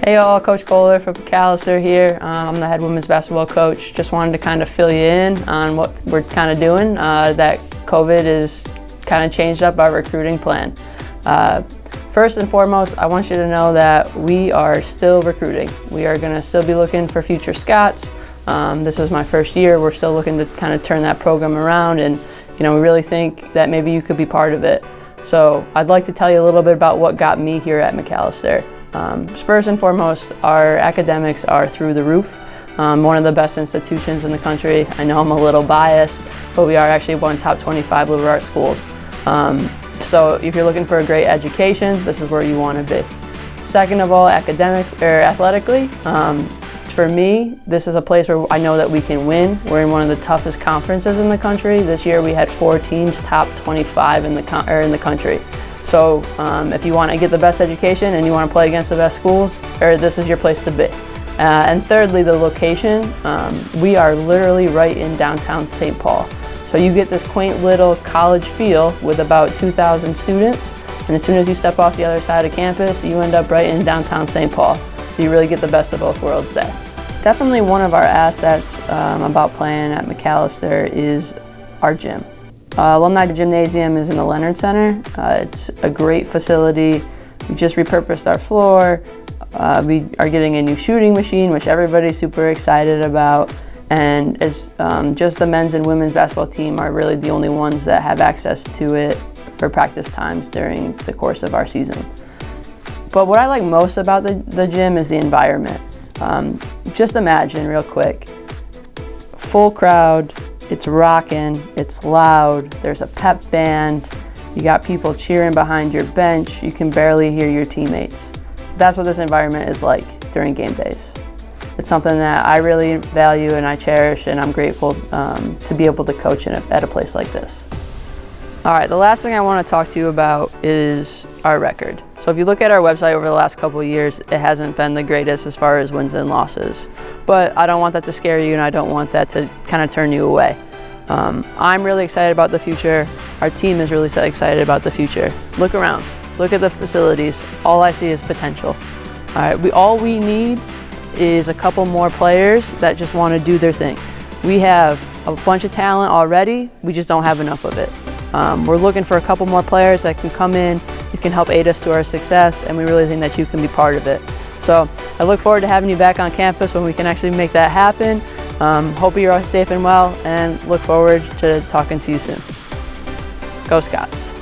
Hey all, Coach Kollar from Macalester here. I'm the head women's basketball coach. Just wanted to kind of fill you in on what we're kind of doing. That COVID has kind of changed up our recruiting plan. First and foremost, I want you to know that we are still recruiting. We are going to still be looking for future Scots. This is my first year. We're still looking to kind of turn that program around, and we really think that maybe you could be part of it. So I'd like to tell you a little bit about what got me here at Macalester. First and foremost, our academics are through the roof. One of the best institutions in the country. I know I'm a little biased, but we are actually one top 25 liberal arts schools. So if you're looking for a great education, this is where you want to be. Second of all, athletically, for me, this is a place where I know that we can win. We're in one of the toughest conferences in the country. This year we had 4 teams top 25 in the country. So if you want to get the best education and you want to play against the best schools, this is your place to be. And thirdly, the location. We are literally right in downtown St. Paul. So you get this quaint little college feel with about 2,000 students. And as soon as you step off the other side of campus, you end up right in downtown St. Paul. So you really get the best of both worlds there. Definitely one of our assets about playing at Macalester is our gym. Alumni Gymnasium is in the Leonard Center. It's a great facility. We just repurposed our floor. We are getting a new shooting machine, which everybody's super excited about. And it's just the men's and women's basketball team are really the only ones that have access to it for practice times during the course of our season. But what I like most about the gym is the environment. Just imagine real quick, full crowd, it's rocking, it's loud, there's a pep band, you got people cheering behind your bench, you can barely hear your teammates. That's what this environment is like during game days. It's something that I really value and I cherish, and I'm grateful to be able to coach at a place like this. All right, the last thing I want to talk to you about is our record. So if you look at our website over the last couple of years, it hasn't been the greatest as far as wins and losses. But I don't want that to scare you, and I don't want that to kind of turn you away. I'm really excited about the future. Our team is really excited about the future. Look around, look at the facilities. All I see is potential. All right, all we need is a couple more players that just want to do their thing. We have a bunch of talent already, we just don't have enough of it. We're looking for a couple more players that can come in, who can help aid us to our success, and we really think that you can be part of it. So I look forward to having you back on campus when we can actually make that happen. Hope you're all safe and well, and look forward to talking to you soon. Go Scots.